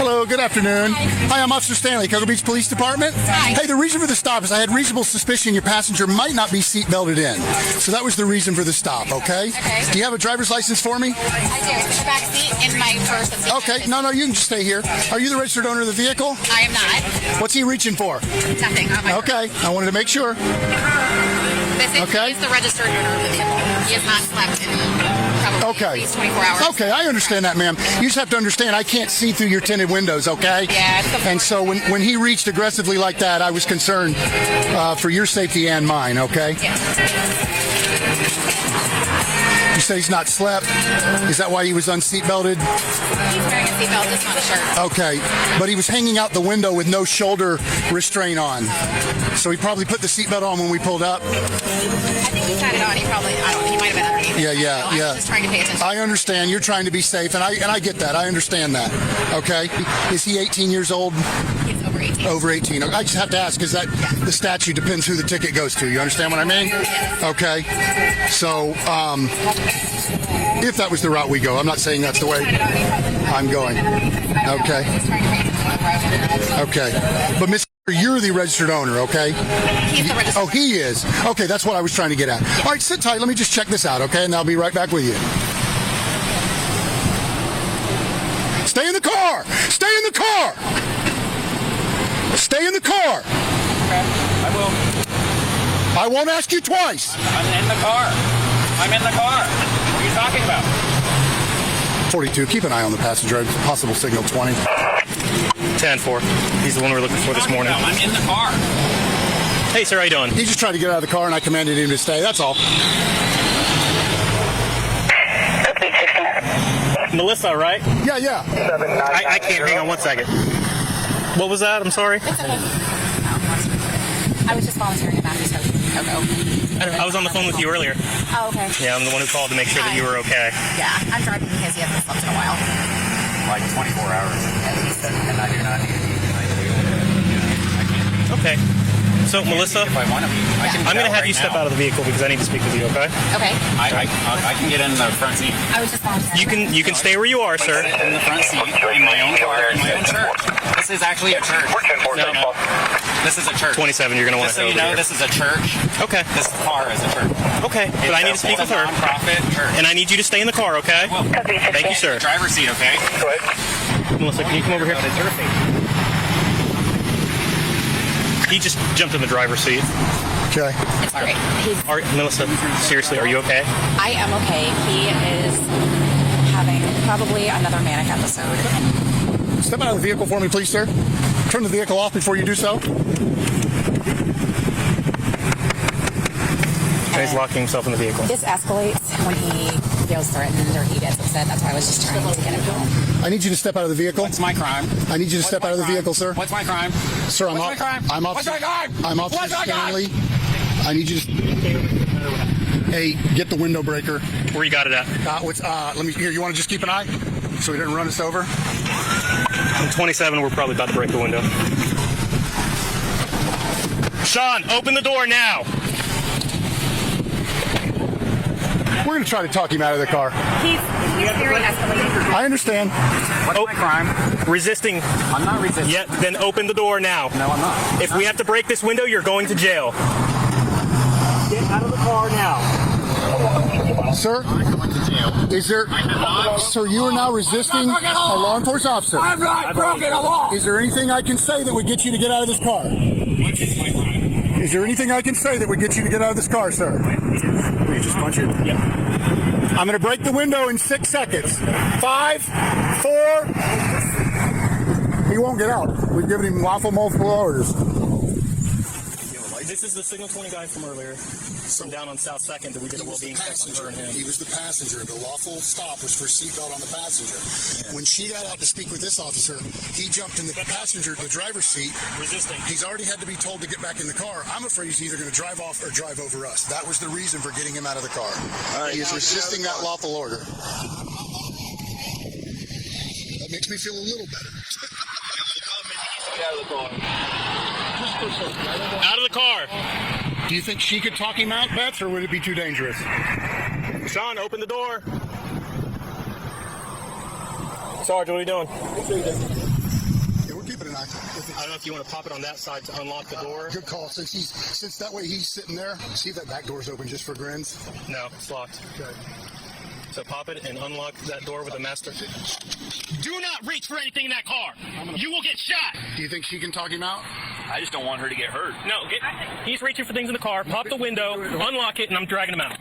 Hello, good afternoon. Hi, I'm Officer Stanley, Cocoa Beach Police Department. Hi. Hey, the reason for the stop is I had reasonable suspicion your passenger might not be seat belted in. So that was the reason for the stop, okay? Okay. Do you have a driver's license for me? I do. It's in the back seat in my purse. That's Okay, no, you can just stay here. Are you the registered owner of the vehicle? I am not. What's he reaching for? Nothing. On my Okay, I wanted to make sure. This is, Okay. He is the registered owner of the vehicle. He has not slept in probably at least 24 hours. Okay, I understand that, ma'am. You just have to understand I can't see through your tinted windows, okay? Yeah, it's the And so when he reached aggressively like that, I was concerned for your safety and mine, okay? Yes. You say he's not slept. Is that why he was unseatbelted? He's wearing a seatbelt, just not a shirt. Okay, but he was hanging out the window with no shoulder restraint on. So he probably put the seatbelt on when we pulled up. I think he's had it on. He probably, I don't know, he might have been underneath. Yeah. I was just trying to pay attention. I understand. You're trying to be safe, and I get that. I understand that. Okay. Is he 18 years old? He's over 18. Over 18. I just have to ask because the statute depends who the ticket goes to. You understand what I mean? Okay. So, if that was the route we go, I'm not saying that's the way I'm going. Okay. Okay. But Miss, you're the registered owner, okay? He's the registered Oh, he is. Okay, that's what I was trying to get at. All right, sit tight. Let me just check this out, okay? And I'll be right back with you. Stay in the car! Stay in the car! Stay in the car! Okay, I will. I won't ask you twice. I'm in the car. I'm in the car. What are you talking about? 42, keep an eye on the passenger. Possible signal 20. 10-4. He's the one we're looking for this morning. I'm in the car. Hey, sir, how you doing? He just tried to get out of the car and I commanded him to stay. That's all. Melissa, right? Yeah. I can't. Hang on one second. What was that? I'm sorry. It's okay. I was just volunteering at Matthew's Cocoa. I was on the phone with you earlier. Oh, okay. Yeah, I'm the one who called to make sure that you were okay. Yeah, I'm driving because he hasn't slept in a while. Like 24 hours. At least. And I do not need to. Okay. So, Melissa, If I want to be, I can. I'm going to have you step out of the vehicle because I need to speak with you, okay? Okay. I can get in the front seat. I was just volunteering. You can stay where you are, sir. In the front seat, in my own car, in my own church. This is actually a church. No. This is a church. 27, you're going to want Just to so you over know, here. this is a church. Okay. This car is a church. Okay. But I need to speak with her. It's a non-profit church. And I need you to stay in the car, okay? Well, Thank you, sir. driver's seat, okay? Go ahead. Melissa, can you come over here? It's your seat. He just jumped in the driver's seat. Okay. It's all right. Melissa, seriously, are you okay? I am okay. He is having probably another manic episode. Step out of the vehicle for me, please, sir. Turn the vehicle off before you do so. He's locking himself in the vehicle. This escalates when he feels threatened or he gets upset. That's why I was just trying to get him home. I need you to step out of the vehicle. What's my crime? I need you to step out of the vehicle, sir. What's my crime? Sir, I'm What's my crime? I'm What's my crime? I'm Officer What's my crime? Stanley. I need you to. Hey, get the window breaker. Where you got it at? Let me here. You want to just keep an eye so he doesn't run us over? I'm 27. We're probably about to break the window. Sean, open the door now. We're going to try to talk him out of the car. He's very escalated. I understand. What's my crime? Resisting. I'm not resisting. Yeah, then open the door now. No, I'm not. If we have to break this window, you're going to jail. Get out of the car now. Sir, I'm going to jail. is there... Sir, you are now resisting a law enforcement officer. I'm not broken a law. Is there anything I can say that would get you to get out of this car? What is my crime? Is there anything I can say that would get you to get out of this car, sir? Will you just punch it? Yep. I'm going to break the window in 6 seconds. 5, 4... He won't get out. We've given him lawful multiple orders. This is the Signal 20 guy from earlier, from down on South 2nd that we did a well-being check on her and him. He was the passenger. The lawful stop was for seatbelt on the passenger. When she got out to speak with this officer, he jumped in the driver's seat. Resisting. He's already had to be told to get back in the car. I'm afraid he's either going to drive off or drive over us. That was the reason for getting him out of the car. He is resisting that lawful order. That makes me feel a little better. Out of the car. Do you think she could talk him out, Bets, or would it be too dangerous? Sean, open the door. Sarge, what are you doing? don't know if you want to pop it on that side to unlock the door. Good call. Since that way he's sitting there. See if that back door's open just for grins. No, it's locked. Okay. So pop it and unlock that door with a master. Do not reach for anything in that car. You will get shot. Do you think she can talk him out? I just don't want her to get hurt. No, he's reaching for things in the car. Pop the window, unlock it, and I'm dragging him out.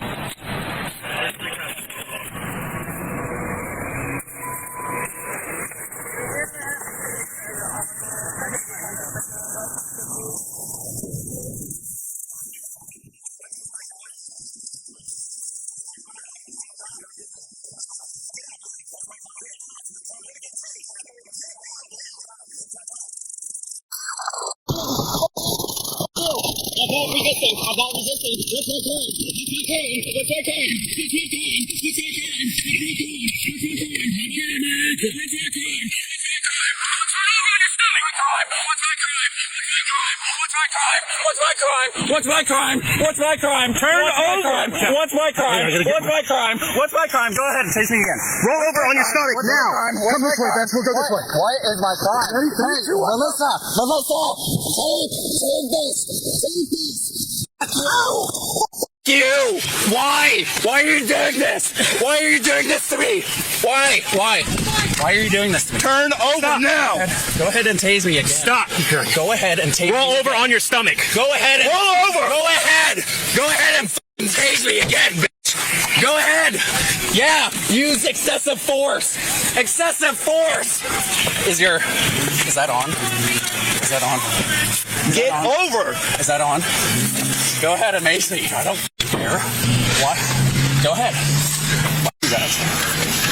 About resisting. What's my crime? What's my crime? What's my crime? Turn over. What's my crime? What's my crime? Go ahead and chase me again. Roll over on your stomach now. Come this way, Beth. We'll go this way. What is my crime? Melissa, save this. You! Why? Why are you doing this? Why are you doing this to me? Why? Why are you doing this to me? Turn over now! Go ahead and tase me again. Stop! Go ahead and tase Roll me over again. on your stomach. Go ahead and roll over! Go ahead! Go ahead and f***ing tase me again, bitch! Go ahead! Yeah! Use excessive force! Excessive force! Is that on? Is that on? Get over! Is that on? Go ahead and mace me. I don't care. What? Go ahead. Fuck you guys.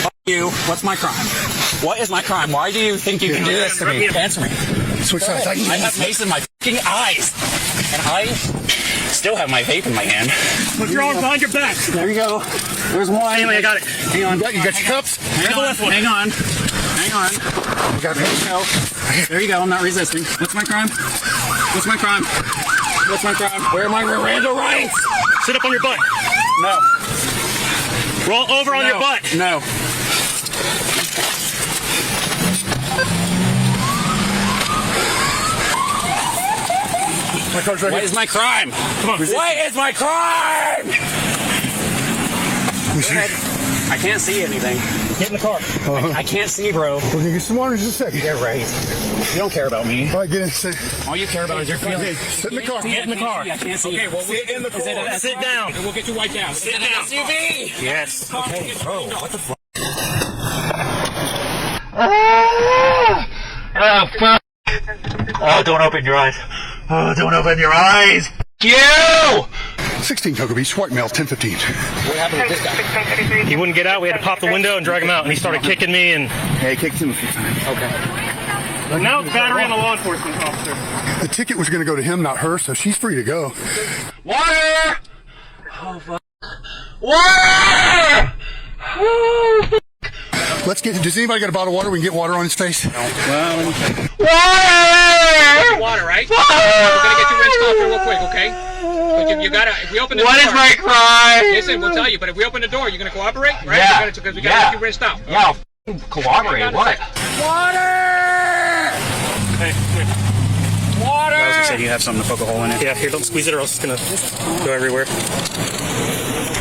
Fuck you. What's my crime? What is my crime? Why do you think you can do this to me? Answer me. Switch sides. I have mace in my fucking eyes. And I still have my vape in my hand. Put your arms behind your back. There you go. There's one. Stanley, I got it. Hang on. You got your cups? Hang on. Hang on. Hang on. You got it. No. There you go. I'm not resisting. What's my crime? What's my crime? What's my crime? Where are my Miranda rights? Sit up on your butt. No. Roll over on your butt. No. My car's right What here. is my crime? Come on. What is my crime? I can't see anything. Get in the car. I can't see, bro. We're going to get some water in just a second. Yeah, right. You don't care about me. All right, get in. Sit All you care about is your feelings. in the car. Get in the car. I can't see. Okay, well, Sit in the car. Sit down. We'll get you wiped out. Sit in an SUV! Yes. Okay, bro. What the fuck? Oh, fuck. Oh, don't open your eyes. Oh, don't open your eyes. You! 16 Cocoa Beach, white male, 1015. What happened with this guy? He wouldn't get out. We had to pop the window and drag him out. And he started kicking me. And Hey, kicked him a few times. Okay. now it's battery on the law enforcement officer. The ticket was going to go to him, not her, so she's free to go. Water! Oh, fuck. Water! Let's get. Does anybody got a bottle of water? We can get water on his face. Well, let me check. Water! Water, right? We're gonna get you rinsed off here real quick, okay? But you gotta, if we open the door. What is my crime? Listen, we'll tell you, but if we open the door, you're gonna cooperate, right? Yeah. Because we gotta get you rinsed out. Yeah, I'll f***ing cooperate. What? Hey, here. Water! I was gonna say, you have something to poke a hole in it. Yeah, here, don't squeeze it or else it's gonna go everywhere.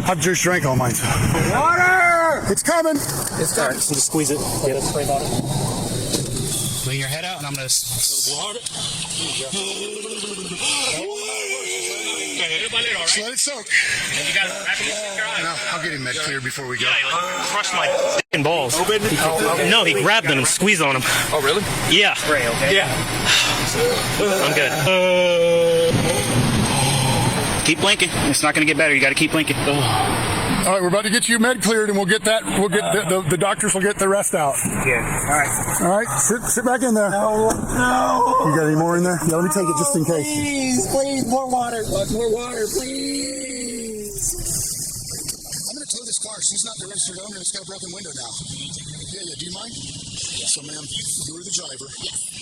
I've just drank all mine. Water! It's coming. It's got Just squeeze it. Get it. Spray bottle. Lean your head out, and I'm gonna. Just let it soak. You gotta wrap it in your eyes. No, I'll get him med clear before we go. Crushed my f***ing balls. No, he grabbed them and squeezed on them. Oh, really? Yeah. Spray, okay? Yeah. I'm good. Keep blinking. It's not gonna get better. You gotta keep blinking. All right, we're about to get you med cleared, and we'll get that. We'll get the doctors will get the rest out. Yeah. All right. All right, sit back in there. No. You got any more in there? Yeah, let me take it just in case. Please, more water. More water, please. I'm gonna close this car. She's not the registered owner. It's got a broken window now. Yeah. Do you mind? So, ma'am, you were the driver.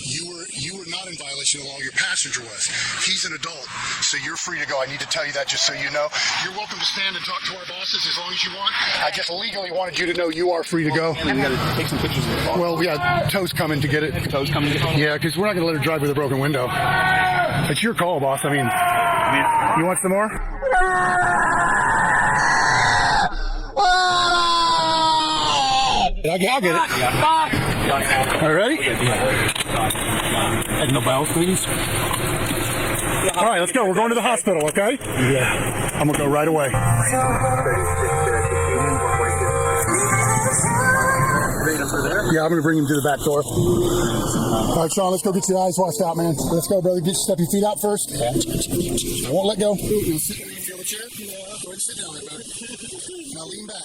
You were not in violation of the law. Your passenger was. He's an adult, so you're free to go. I need to tell you that just so you know. You're welcome to stand and talk to our bosses as long as you want. I just legally wanted you to know you are free to go. We got to take some pictures of the car. Well, we got tows coming to get it. Toes coming to get it? Yeah, because we're not going to let her drive with a broken window. It's your call, boss. I mean, you want some more? I'll get it. All right, ready? And no bells, please. All right, let's go. We're going to the hospital, okay? Yeah. I'm going to go right away. Yeah, I'm going to bring him to the back door. All right, Sean, let's go get your eyes washed out, man. Let's go, brother. Step your feet out first. I won't let go. You feel the chair? Yeah. Go ahead and sit down there, buddy. Now lean back.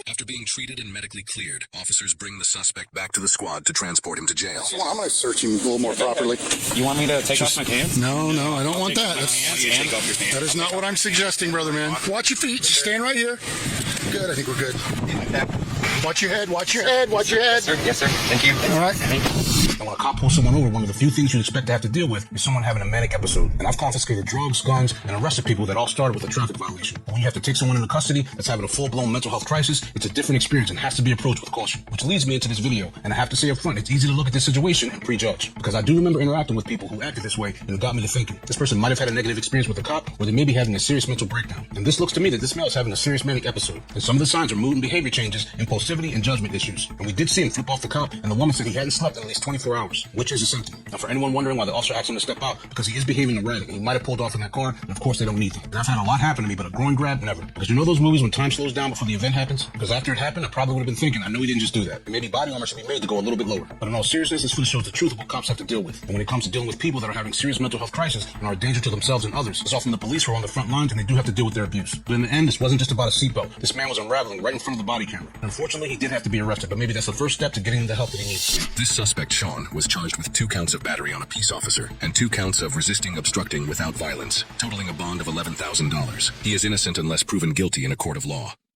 After being treated and medically cleared, officers bring the suspect back to the squad to transport him to jail. I'm going to search him a little more properly. You want me to take off my pants? No, I don't want that. That is not what I'm suggesting, brother, man. Watch your feet. Just stand right here. Good. I think we're good. Watch your head. Watch your head. Watch your head. Yes, sir. Thank you. All right. And when a cop pulls someone over, one of the few things you'd expect to have to deal with is someone having a manic episode. And I've confiscated drugs, guns, and arrested people that all started with a traffic violation. When you have to take someone into custody that's having a full-blown mental health crisis, it's a different experience and has to be approached with caution. Which leads me into this video, and I have to say up front, it's easy to look at this situation and prejudge. Because I do remember interacting with people who acted this way, and it got me to thinking, this person might have had a negative experience with a cop, or they may be having a serious mental breakdown. And this looks to me that this male is having a serious manic episode. And some of the signs are mood and behavior changes, impulsivity, and judgment issues. And we did see him flip off the cop, and the woman said he hadn't slept in at least 24 hours, which is a symptom. Now, for anyone wondering why the officer asked him to step out, because he is behaving erratic, and he might have pulled off in that car, and of course they don't need them. And I've had a lot happen to me, but a groin grab, never. Because you know those movies when time slows down before the event happens? Because after it happened, I probably would have been thinking, I know he didn't just do that. And maybe body armor should be made to go a little bit lower. But in all seriousness, this footage shows the truth of what cops have to deal with. And when it comes to dealing with people that are having serious mental health crises and are a danger to themselves and others, it's often the police who are on the front lines and they do have to deal with their abuse. But in the end, this wasn't just about a seatbelt. This man was unraveling right in front of the body camera. Unfortunately, he did have to be arrested, but maybe that's the first step to getting the help that he needs. This suspect, Sean, was charged with 2 counts of battery on a peace officer and 2 counts of resisting obstructing without violence, totaling a bond of $11,000. He is innocent unless proven guilty in a court of law.